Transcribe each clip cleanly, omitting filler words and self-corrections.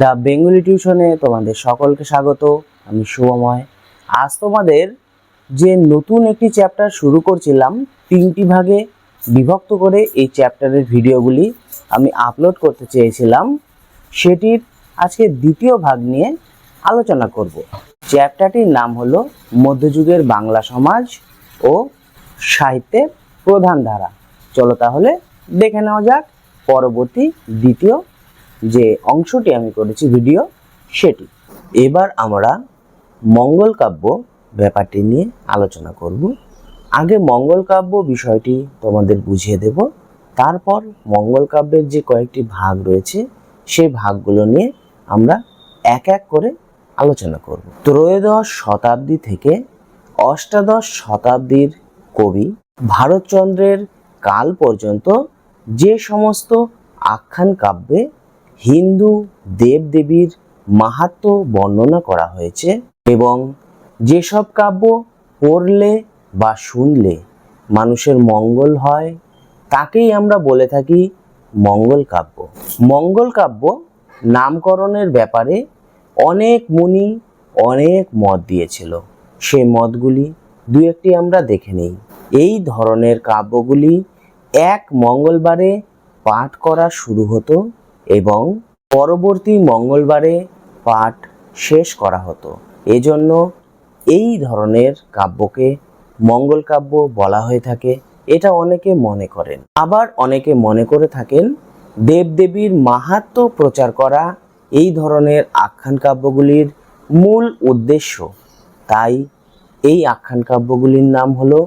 The Bengali টিউশনে তোমাদের সকলকে স্বাগত। আমি শুভময়। আজ তোমাদের যে নতুন একটি চ্যাপ্টার শুরু করছিলাম, 3টি ভাগে বিভক্ত করে এই চ্যাপ্টারের ভিডিওগুলি আমি আপলোড করতে চেয়েছিলাম, সেটির আজকে দ্বিতীয় ভাগ নিয়ে আলোচনা করব। চ্যাপ্টারটির নাম হলো মধ্যযুগের বাংলা সমাজ ও সাহিত্যের প্রধান ধারা। চলো তাহলে দেখে নেওয়া যাক পরবর্তী দ্বিতীয় যে অংশটি আমি করেছি ভিডিও সেটি। এবার আমরা মঙ্গল কাব্য ব্যাপারটি নিয়ে আলোচনা করব। আগে মঙ্গল কাব্য বিষয়টি তোমাদের বুঝিয়ে দেব, তারপর মঙ্গল কাব্যের যে কয়েকটি ভাগ রয়েছে সেই ভাগগুলো নিয়ে আমরা এক এক করে আলোচনা করব। ত্রয়োদশ শতাব্দী থেকে অষ্টাদশ শতাব্দীর কবি ভারতচন্দ্রের কাল পর্যন্ত যে সমস্ত আখ্যান কাব্যে হিন্দু দেবদেবীর মাহাত্ম্য বর্ণনা করা হয়েছে এবং যেসব কাব্য পড়লে বা শুনলে মানুষের মঙ্গল হয়, তাকেই আমরা বলে থাকি মঙ্গল কাব্য। মঙ্গল কাব্য নামকরণের ব্যাপারে অনেক মুনি অনেক মত দিয়েছিল। সেই মতগুলি দু একটি আমরা দেখে নেই। এই ধরনের কাব্যগুলি এক মঙ্গলবারে পাঠ করা শুরু হতো এবং পরবর্তী মঙ্গলবারে পাঠ শেষ করা হতো। এজন্য এই ধরনের কাব্যকে মঙ্গল কাব্য বলা হয়ে থাকে, এটা অনেকে মনে করেন। আবার অনেকে মনে করে থাকেন দেবদেবীর মাহাত্ম্য প্রচার করা এই ধরনের আখ্যান কাব্যগুলির মূল উদ্দেশ্য, তাই এই আখ্যান কাব্যগুলির নাম হলো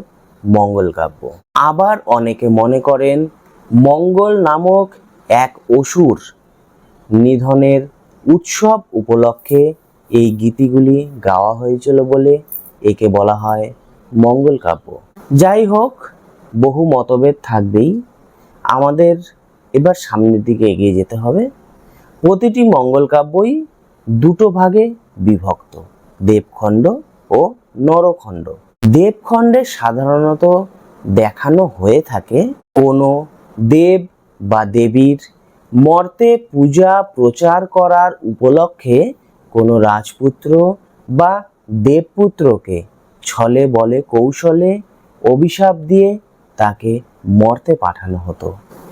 মঙ্গল কাব্য। আবার অনেকে মনে করেন মঙ্গল নামক এক অসুর নিধনের উৎসব উপলক্ষে এই গীতিগুলি গাওয়া হয়েছিল বলে একে বলা হয় মঙ্গল কাব্য। যাই হোক, বহু মতভেদ থাকবেই। আমাদের এবার সামনের দিকে এগিয়ে যেতে হবে। প্রতিটি মঙ্গল কাব্যই দুটো ভাগে বিভক্ত, দেবখণ্ড ও নরখণ্ড। দেবখণ্ডে সাধারণত দেখানো হয়ে থাকে কোনো দেব বা দেবীর মর্তে পূজা প্রচার করার উপলক্ষে কোনো রাজপুত্র বা দেবপুত্রকে ছলে বলে কৌশলে অভিশাপ দিয়ে তাকে মর্তে পাঠানো হতো।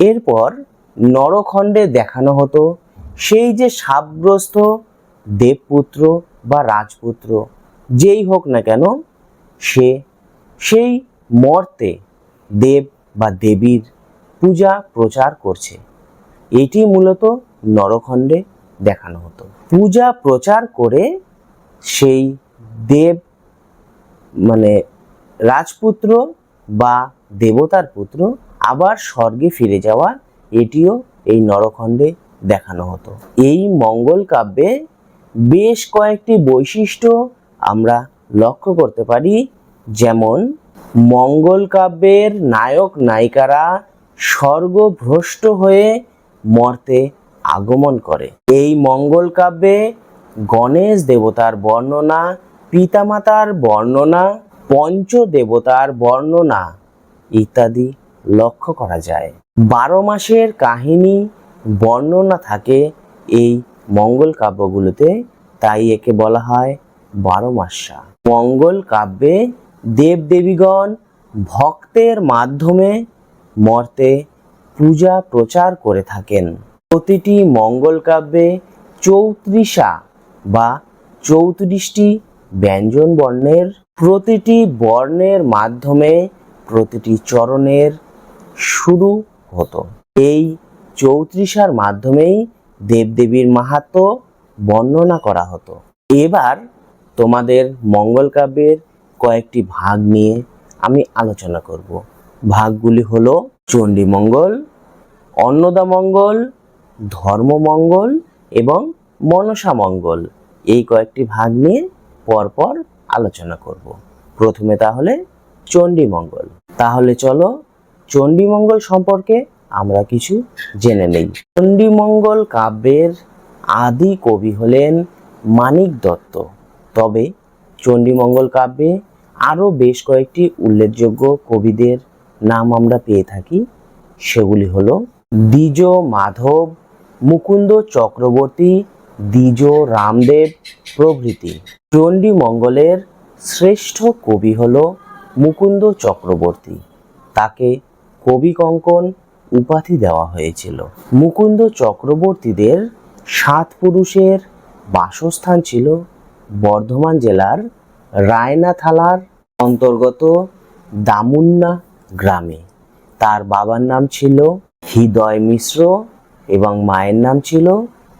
এরপর নরখণ্ডে দেখানো হতো সেই যে শাপগ্রস্ত দেবপুত্র বা রাজপুত্র যেই হোক না কেন, সে সেই মর্তে দেব বা দেবীর পূজা প্রচার করছে। এটি মূলত নরখণ্ডে দেখানো হতো। পূজা প্রচার করে সেই দেব মানে রাজপুত্র বা দেবতার পুত্র আবার স্বর্গে ফিরে যাওয়া, এটিও এই নরখণ্ডে দেখানো হতো। এই মঙ্গল কাব্যে বেশ কয়েকটি বৈশিষ্ট্য আমরা লক্ষ্য করতে পারি, যেমন মঙ্গল কাব্যের নায়ক নায়িকারা স্বর্গভ্রষ্ট হয়ে মর্তে আগমন করে। এই মঙ্গল কাব্যে গণেশ দেবতার বর্ণনা, পিতামাতার বর্ণনা, পঞ্চদেবতার বর্ণনা ইত্যাদি লক্ষ্য করা যায়। 12 মাসের কাহিনী বর্ণনা থাকে এই মঙ্গল কাব্যগুলোতে, তাই একে বলা হয় 12 মাসা। মঙ্গল কাব্যে দেবদেবীগণ ভক্তের মাধ্যমে মর্তে পূজা প্রচার করে থাকেন। প্রতিটি মঙ্গল কাব্যে 34 বা 34টি ব্যঞ্জন বর্ণের, প্রতিটি বর্ণের মাধ্যমে প্রতিটি চরণের শুরু হতো। এই 34 মাধ্যমেই দেবদেবীর মাহাত্ম্য বর্ণনা করা হতো। এবার তোমাদের মঙ্গল কাব্যের কয়েকটি ভাগ নিয়ে আমি আলোচনা করব। ভাগগুলি হলো চণ্ডীমঙ্গল, অন্নদামঙ্গল, ধর্মমঙ্গল এবং মনসামঙ্গল। এই কয়েকটি ভাগ নিয়ে পরপর আলোচনা করব। প্রথমে তাহলে চণ্ডীমঙ্গল। তাহলে চলো চণ্ডীমঙ্গল সম্পর্কে আমরা কিছু জেনে নেই। চণ্ডীমঙ্গল কাব্যের আদি কবি হলেন মানিক দত্ত। তবে চণ্ডীমঙ্গল কাব্যে আরও বেশ কয়েকটি উল্লেখযোগ্য কবিদের নাম আমরা পেয়ে থাকি। সেগুলি হলো দ্বিজ মাধব, মুকুন্দ চক্রবর্তী, দ্বিজ রামদেব প্রভৃতি। চণ্ডীমঙ্গলের শ্রেষ্ঠ কবি হল মুকুন্দ চক্রবর্তী। তাকে কবি কঙ্কন উপাধি দেওয়া হয়েছিল। মুকুন্দ চক্রবর্তীদের 7 পুরুষের বাসস্থান ছিল বর্ধমান জেলার রায়না থানার অন্তর্গত দামুন্না গ্রামে। তার বাবার নাম ছিল হৃদয় মিশ্র এবং মায়ের নাম ছিল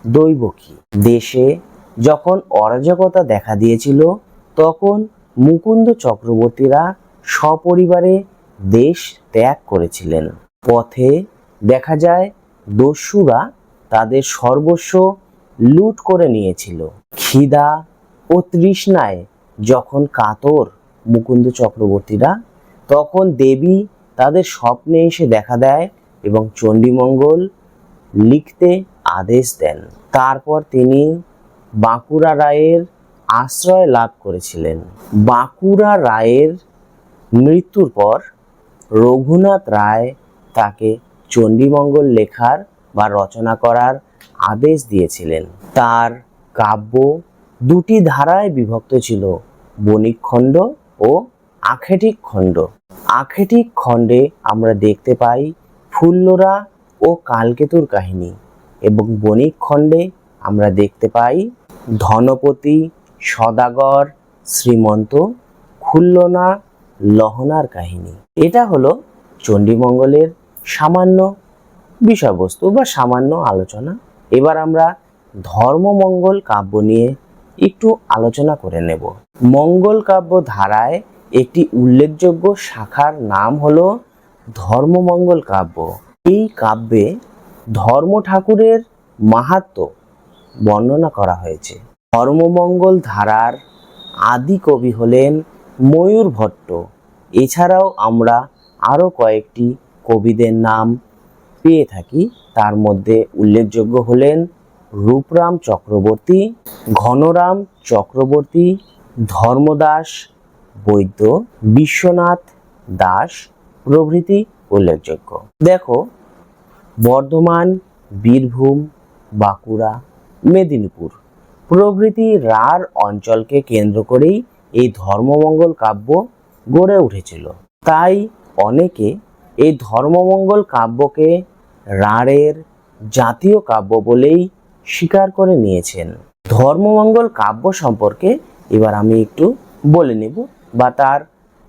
দৈবকী। দেশে যখন অরাজকতা দেখা দিয়েছিল তখন মুকুন্দ চক্রবর্তীরা সপরিবারে দেশ ত্যাগ করেছিলেন। পথে দেখা যায় দস্যুরা তাদের সর্বস্ব লুট করে নিয়েছিল। খিদা ও তৃষ্ণায় যখন কাতর মুকুন্দ চক্রবর্তীরা, তখন দেবী তাদের স্বপ্নে এসে দেখা দেয় এবং চণ্ডীমঙ্গল লিখতে আদেশ দেন। তারপর তিনি বাঁকুড়া রায়ের আশ্রয় লাভ করেছিলেন। বাঁকুড়া রায়ের মৃত্যুর পর রঘুনাথ রায় তাকে চণ্ডীমঙ্গল লেখার বা রচনা করার আদেশ দিয়েছিলেন। তার কাব্য 2টি ধারায় বিভক্ত ছিল, বণিক খণ্ড ও আক্ষেটিক খণ্ড। আক্ষেটিক খণ্ডে আমরা দেখতে পাই ফুল্লরা ও কালকেতুর কাহিনী এবং বণিক খণ্ডে আমরা দেখতে পাই ধনপতি, সদাগর, শ্রীমন্ত, খুল্লনা, লহনার কাহিনী। এটা হলো চণ্ডীমঙ্গলের সামান্য বিষয়বস্তু বা সামান্য আলোচনা। এবার আমরা ধর্মমঙ্গল কাব্য নিয়ে একটু আলোচনা করে নেব। মঙ্গল কাব্য ধারায় একটি উল্লেখযোগ্য শাখার নাম হলো ধর্মমঙ্গল কাব্য। এই কাব্যে ধর্ম ঠাকুরের মাহাত্ম্য বর্ণনা করা হয়েছে। ধর্মমঙ্গল ধারার আদি কবি হলেন ময়ূর ভট্ট। এছাড়াও আমরা আরও কয়েকটি কবিদের নাম পেয়ে থাকি। তার মধ্যে উল্লেখযোগ্য হলেন রূপরাম চক্রবর্তী, ঘনরাম চক্রবর্তী, ধর্মদাস বৈদ্য, বিশ্বনাথ দাস প্রভৃতি উল্লেখযোগ্য। দেখো, বর্ধমান, বীরভূম, বাঁকুড়া, মেদিনীপুর প্রভৃতি রাঢ় অঞ্চলকে কেন্দ্র করেই এই ধর্মমঙ্গল কাব্য গড়ে উঠেছিল। তাই অনেকে এই ধর্মমঙ্গল কাব্যকে রাঢ়ের জাতীয় কাব্য বলেই স্বীকার করে নিয়েছেন। ধর্মমঙ্গল কাব্য সম্পর্কে এবার আমি একটু বলে নেব, বা তার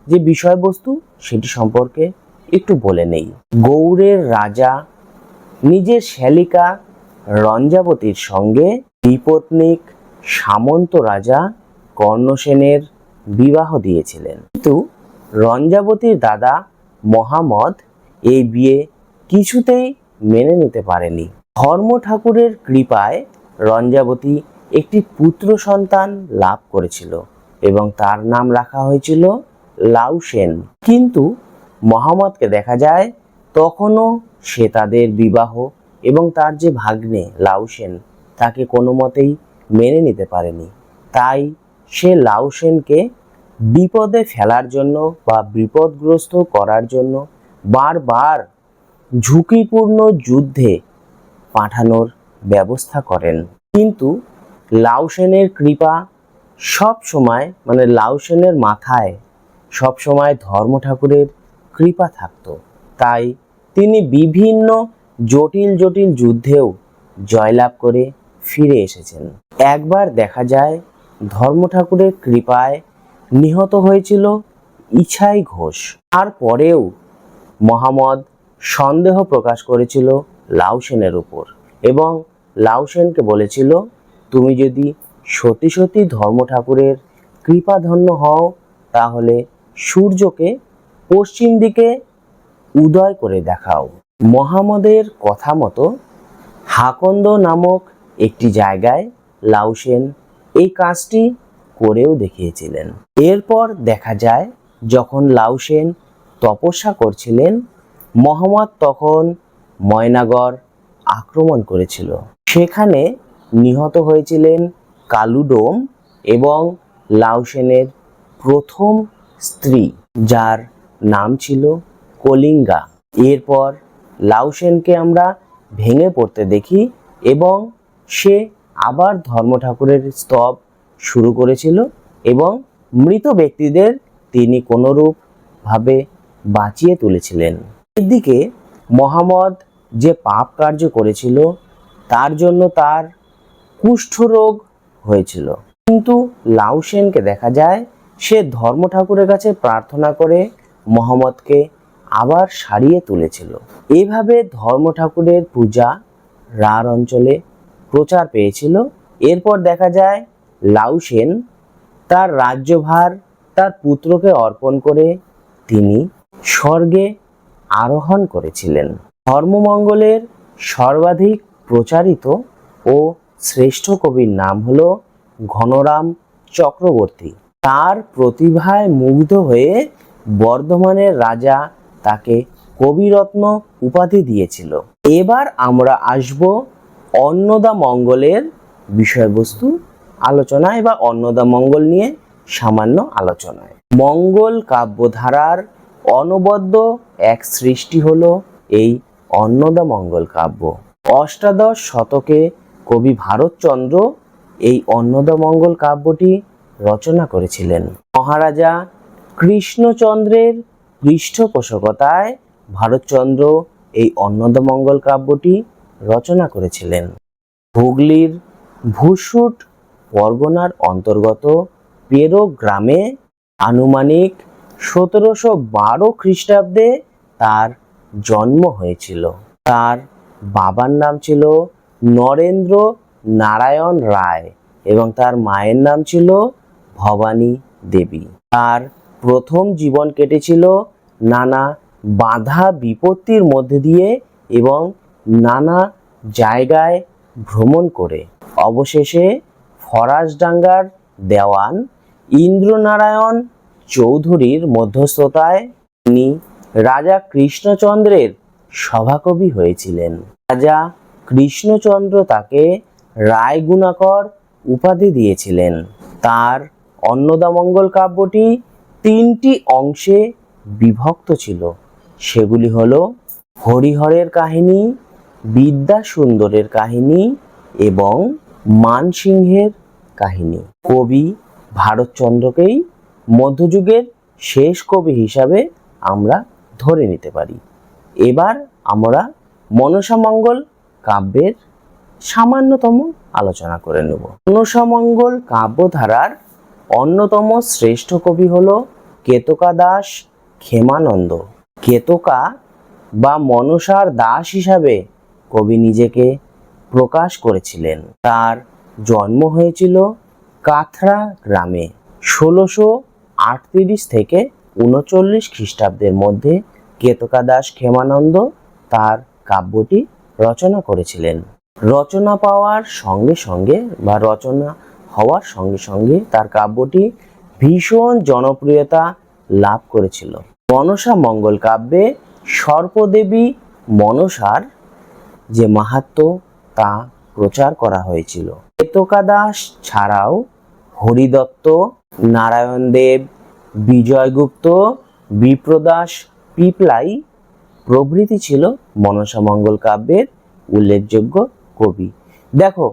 যে বিষয়বস্তু সেটি সম্পর্কে একটু বলে নেই। গৌড়ের রাজা নিজের শ্যালিকা রঞ্জাবতীর সঙ্গে বিপত্নিক সামন্ত রাজা কর্ণসেনের বিবাহ দিয়েছিলেন, কিন্তু রঞ্জাবতীর দাদা মহামদ এই বিয়ে কিছুতেই মেনে নিতে পারেনি। ধর্ম ঠাকুরের কৃপায় রঞ্জাবতী একটি পুত্র সন্তান লাভ করেছিল এবং তার নাম রাখা হয়েছিল লাউসেন। কিন্তু মহামদকে দেখা যায় তখনও সে তাদের বিবাহ এবং তার যে ভাগ্নে লাউসেন তাকে কোনো মতেই মেনে নিতে পারেনি। তাই সে লাউসেনকে বিপদে ফেলার জন্য বা বিপদগ্রস্ত করার জন্য বারবার ঝুঁকিপূর্ণ যুদ্ধে পাঠানোর ব্যবস্থা করেন। কিন্তু লাউসেনের কৃপা সব সময়, মানে লাউসেনের মাথায় সব সময় ধর্ম ঠাকুরের কৃপা থাকতো। তাই তিনি বিভিন্ন জটিল জটিল যুদ্ধেও জয়লাভ করে ফিরে এসেছেন। একবার দেখা যায় ধর্ম ঠাকুরের কৃপায় নিহত হয়েছিল ইছাই ঘোষ। তারপরেও মহামদ সন্দেহ প্রকাশ করেছিল লাউসেনের উপর এবং লাউসেনকে বলেছিল, তুমি যদি সত্যি সত্যি ধর্ম ঠাকুরের কৃপাধন্য হও তাহলে সূর্যকে পশ্চিম দিকে উদয় করে দেখাও। মহামদের কথা মতো হাকন্দ নামক একটি জায়গায় লাউসেন এই কাজটি করেও দেখিয়েছিলেন। এরপর দেখা যায় যখন লাউসেন তপস্যা করছিলেন, মহামদ তখন ময়নাগড় আক্রমণ করেছিল। সেখানে নিহত হয়েছিলেন কালুডোম এবং লাউসেনের প্রথম স্ত্রী, যার নাম ছিল কলিঙ্গা। এরপর লাউসেনকে আমরা ভেঙে পড়তে দেখি এবং সে আবার ধর্ম ঠাকুরের স্তব শুরু করেছিল এবং মৃত ব্যক্তিদের তিনি কোনরূপভাবে বাঁচিয়ে তুলেছিলেন। এদিকে মহাম্মদ যে পাপ কার্য করেছিল তার জন্য তার কুষ্ঠরোগ হয়েছিল, কিন্তু লাউসেনকে দেখা যায় সে ধর্ম ঠাকুরের কাছে প্রার্থনা করে মহম্মদকে আবার সারিয়ে তুলেছিল। এইভাবে ধর্ম ঠাকুরের পূজা রাঢ় অঞ্চলে প্রচার পেয়েছিল। এরপর দেখা যায় লাউসেন তার রাজ্যভার তার পুত্রকে অর্পণ করে তিনি স্বর্গে আরোহণ করেছিলেন। ধর্মমঙ্গলের সর্বাধিক প্রচারিত ও শ্রেষ্ঠ কবির নাম হল ঘনরাম চক্রবর্তী। তার প্রতিভায় মুগ্ধ হয়ে বর্ধমানের রাজা তাকে কবিরত্ন উপাধি দিয়েছিল। এবার আমরা আসব অন্নদামঙ্গলের বিষয়বস্তু আলোচনায় বা অন্নদামঙ্গল নিয়ে সামান্য আলোচনায়। মঙ্গল কাব্যধারার অনবদ্য এক সৃষ্টি হলো এই অন্নদামঙ্গল কাব্য। অষ্টাদশ শতকে কবি ভারতচন্দ্র এই অন্নদামঙ্গল কাব্যটি রচনা করেছিলেন। মহারাজা কৃষ্ণচন্দ্রের পৃষ্ঠপোষকতায় ভারতচন্দ্র এই অন্নদামঙ্গল কাব্যটি রচনা করেছিলেন। হুগলির ভূসুট পরগনার অন্তর্গত পেরো গ্রামে আনুমানিক 1712 খ্রিস্টাব্দে তার জন্ম হয়েছিল। তার বাবার নাম ছিল নরেন্দ্র নারায়ণ রায় এবং তার মায়ের নাম ছিল ভবানী দেবী। তার প্রথম জীবন কেটেছিল নানা বাধা বিপত্তির মধ্যে দিয়ে এবং নানা জায়গায় ভ্রমণ করে। অবশেষে ফরাসডাঙ্গার দেওয়ান ইন্দ্রনারায়ণ চৌধুরীর মধ্যস্থতায় তিনি রাজা কৃষ্ণচন্দ্রের সভাকবি হয়েছিলেন। রাজা কৃষ্ণচন্দ্র তাকে রায়গুণাকর উপাধি দিয়েছিলেন। তার অন্নদামঙ্গল কাব্যটি 3টি অংশে বিভক্ত ছিল। সেগুলি হল হরিহরের কাহিনী, বিদ্যাসুন্দরের কাহিনী এবং মানসিংহের কাহিনী। কবি ভারতচন্দ্রকেই মধ্যযুগের শেষ কবি হিসাবে আমরা ধরে নিতে পারি। এবার আমরা মনসামঙ্গল কাব্যের সামান্যতম আলোচনা করে নেব। মনসামঙ্গল কাব্যধারার অন্যতম শ্রেষ্ঠ কবি হল কেতকা দাস ক্ষেমানন্দ। কেতকা বা মনসার দাস হিসাবে কবি নিজেকে প্রকাশ করেছিলেন। তার জন্ম হয়েছিল কাথরা গ্রামে 1638 থেকে 39 খ্রিস্টাব্দের মধ্যে। কেতকা দাস ক্ষেমানন্দ তার কাব্যটি রচনা করেছিলেন। রচনা হওয়ার সঙ্গে সঙ্গে তার কাব্যটি ভীষণ জনপ্রিয়তা লাভ করেছিল। মনসা মঙ্গল কাব্যে সর্পদেবী মনসার যে মাহাত্ম্য তা প্রচার করা হয়েছিল। কেতকা দাস ছাড়াও হরিদত্ত, নারায়ণ দেব, বিজয়গুপ্ত, বিপ্রদাস পিপলাই প্রভৃতি ছিল মনসামঙ্গল কাব্যের উল্লেখযোগ্য কবি। দেখো,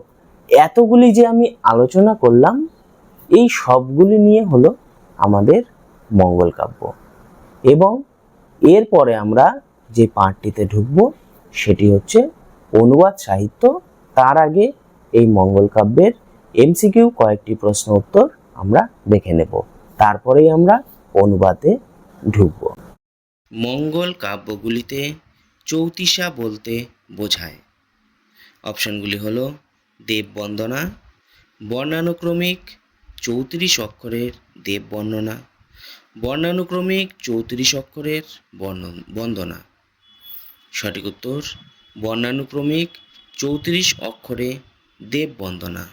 এতগুলি যে আমি আলোচনা করলাম, এই সবগুলি নিয়ে হলো আমাদের মঙ্গল কাব্য। এবং এরপরে আমরা যে পাঠটিতে ঢুকব সেটি হচ্ছে অনুবাদ সাহিত্য। তার আগে এই মঙ্গল কাব্যের এমসিকিউ কয়েকটি প্রশ্ন উত্তর আমরা দেখে নেব, তারপরেই আমরা অনুবাদে ঢুকব। মঙ্গল কাব্যগুলিতে চৌতিসা বলতে বোঝায়। অপশনগুলি হলো দেববন্দনা, বর্ণানুক্রমিক 34 অক্ষরের দেব বর্ণনা, বর্ণানুক্রমিক 34 অক্ষরের বন্দনা। সঠিক উত্তর বর্ণানুক্রমিক 34 অক্ষরে দেব বন্দনা।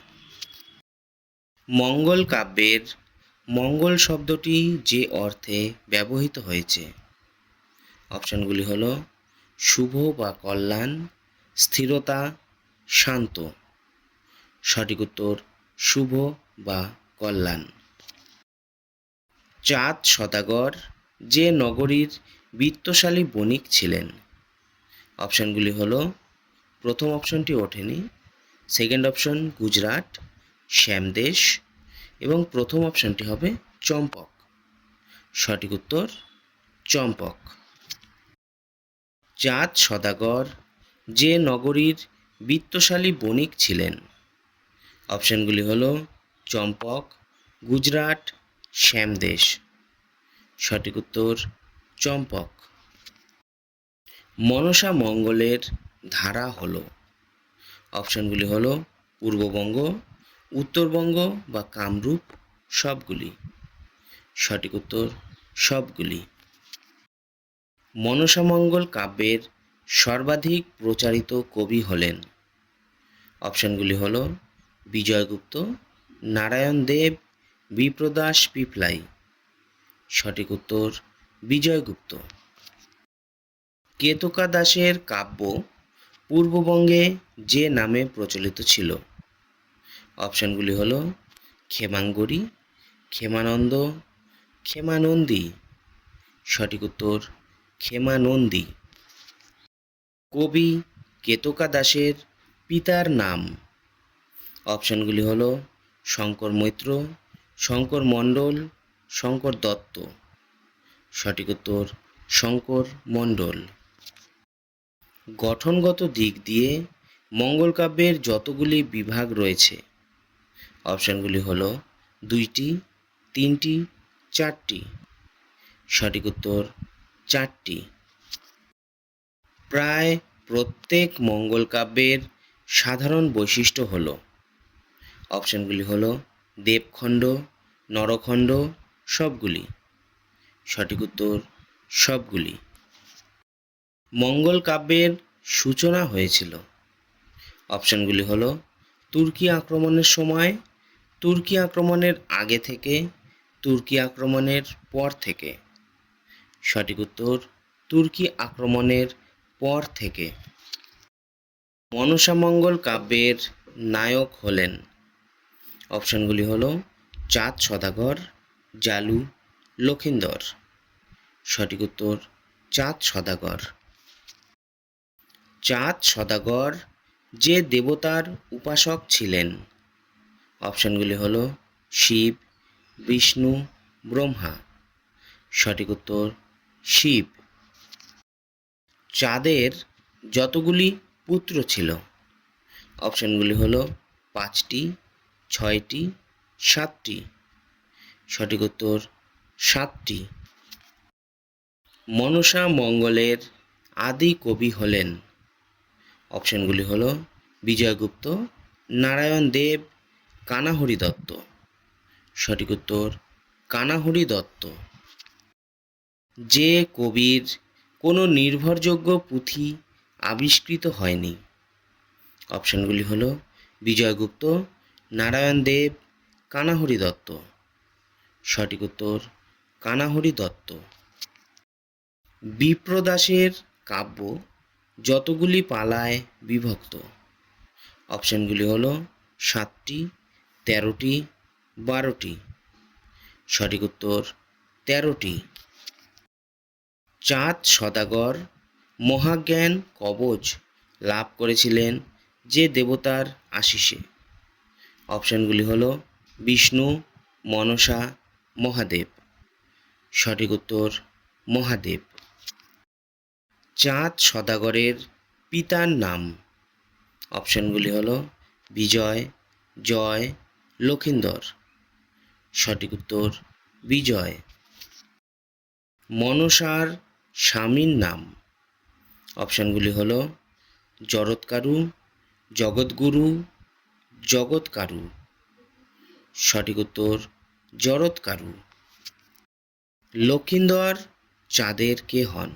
মঙ্গল কাব্যের মঙ্গল শব্দটি যে অর্থে ব্যবহৃত হয়েছে, অপশনগুলি হলো শুভ বা কল্যাণ, স্থিরতা, শান্ত। সঠিক উত্তর শুভ বা কল্যাণ। চাঁদ সদাগর যে নগরীর বিত্তশালী বণিক ছিলেন, অপশনগুলি হলো, প্রথম অপশনটি ওঠেনি, সেকেন্ড অপশন গুজরাট, শ্যামদেশ এবং প্রথম অপশনটি হবে চম্পক। সঠিক উত্তর চম্পক। চাঁদ সদাগর যে নগরীর বিত্তশালী বণিক ছিলেন? অপশনগুলি হল চম্পক, গুজরাট, শ্যামদেশ। সঠিক উত্তর চম্পক। মনসা মঙ্গলের ধারা হল? অপশনগুলি হল পূর্ববঙ্গ, উত্তরবঙ্গ বা কামরূপ, সবগুলি। সঠিক উত্তর সবগুলি। মনসামঙ্গল কাব্যের সর্বাধিক প্রচারিত কবি হলেন? অপশনগুলি হল বিজয়গুপ্ত, নারায়ণ দেব, বিপ্রদাস পিপলাই। সঠিক উত্তর বিজয়গুপ্ত। কেতকা দাসের কাব্য পূর্ববঙ্গে যে নামে প্রচলিত ছিল? অপশনগুলি হল ক্ষেমাঙ্গরী, ক্ষেমানন্দ, ক্ষেমানন্দী। সঠিক উত্তর ক্ষেমানন্দী। কবি কেতকা দাসের পিতার নাম? অপশনগুলি হল শঙ্কর মৈত্র, শঙ্কর মণ্ডল, শঙ্কর দত্ত। সঠিক উত্তর শঙ্কর মণ্ডল। গঠনগত দিক দিয়ে মঙ্গল কাব্যের যতগুলি বিভাগ রয়েছে? অপশনগুলি হল 2টি, 3টি, 4টি। সঠিক উত্তর 4টি। প্রায় প্রত্যেক মঙ্গল কাব্যের সাধারণ বৈশিষ্ট্য হল? অপশনগুলি হল দেবখণ্ড, নরখণ্ড, সবগুলি। সঠিক উত্তর সবগুলি। মঙ্গল কাব্যের সূচনা হয়েছিল? অপশনগুলি হল তুর্কি আক্রমণের সময়, তুর্কি আক্রমণের আগে থেকে, তুর্কি আক্রমণের পর থেকে। সঠিক উত্তর তুর্কি আক্রমণের পর থেকে। মনসামঙ্গল কাব্যের নায়ক হলেন? অপশনগুলি হল চাঁদ সদাগর, জালু, লক্ষিন্দর। সঠিক উত্তর চাঁদ সদাগর। চাঁদ সদাগর যে দেবতার উপাসক ছিলেন? অপশনগুলি হল শিব, বিষ্ণু, ব্রহ্মা। সঠিক উত্তর শিব। চাঁদের যতগুলি পুত্র ছিল? অপশনগুলি হল 5টি, 6টি, 7টি। সঠিক উত্তর 7টি। মনসা মঙ্গলের আদি কবি হলেন? অপশনগুলি হল বিজয়গুপ্ত, নারায়ণ দেব, কানাহরি দত্ত। সঠিক উত্তর কানাহরি দত্ত। যে কবির কোনো নির্ভরযোগ্য পুঁথি আবিষ্কৃত হয়নি? অপশনগুলি হল বিজয়গুপ্ত, নারায়ণ দেব, কানাহরি দত্ত। সঠিক উত্তর কানাহরি দত্ত। বিপ্রদাসের কাব্য যতগুলি পালায় বিভক্ত? অপশনগুলি হল 7টি, 13টি, 12টি। সঠিক উত্তর 13টি। চাঁদ সদাগর মহাজ্ঞান কবচ লাভ করেছিলেন যে দেবতার আশিসে? অপশনগুলি হল বিষ্ণু, মনসা, মহাদেব। সঠিক উত্তর মহাদেব। চাঁদ সদাগরের পিতার নাম? অপশনগুলি হল বিজয়, জয়, লক্ষিন্দর। সঠিক উত্তর বিজয়। মনসার স্বামীর নাম? অপশনগুলি হল জরৎকারু, জগৎগুরু, জগৎকারু। সঠিক উত্তর জরৎকারু। লক্ষিন্দর চাঁদের কে হন?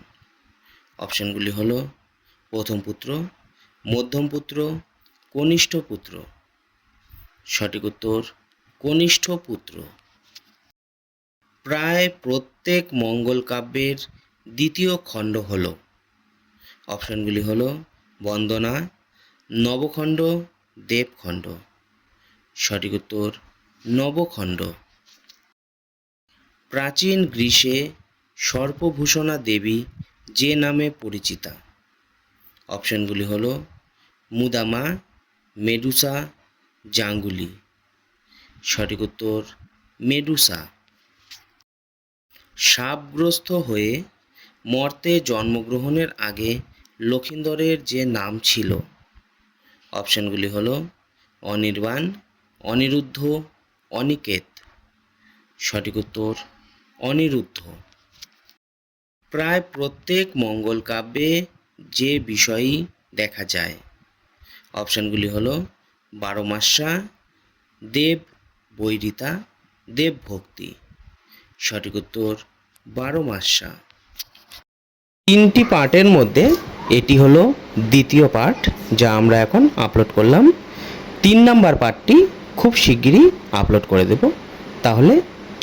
অপশনগুলি হল প্রথম পুত্র, মধ্যম পুত্র, কনিষ্ঠ পুত্র। সঠিক উত্তর কনিষ্ঠ পুত্র। প্রায় প্রত্যেক মঙ্গল কাব্যের দ্বিতীয় খণ্ড হল? অপশনগুলি হল বন্দনা, নবখণ্ড, দেবখণ্ড। সঠিক উত্তর নবখণ্ড। প্রাচীন গ্রীসে সর্পভূষণা দেবী যে নামে পরিচিতা? অপশনগুলি হল মুদামা, মেডুসা জাঙ্গুলি। সঠিক উত্তর মেডুসা। সাপগ্রস্ত হয়ে মর্তে জন্মগ্রহণের আগে লক্ষিন্দরের যে নাম ছিল, অপশানগুলি হলো অনির্বাণ, অনিরুদ্ধ, অনিকেত। সঠিক উত্তর অনিরুদ্ধ। প্রায় প্রত্যেক মঙ্গল কাব্যে যে বিষয়ই দেখা যায়, অপশানগুলি হলো বারোমাসা, দেব বৈরিতা, দেবভক্তি। সঠিক উত্তর বারোমাসা। 3টি পার্টের মধ্যে এটি হলো দ্বিতীয় পার্ট, যা আমরা এখন আপলোড করলাম। 3 নাম্বার পার্টটি খুব শিগগিরই আপলোড করে দেব, তাহলে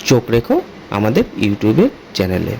চোখ রেখো আমাদের ইউটিউবের চ্যানেলে।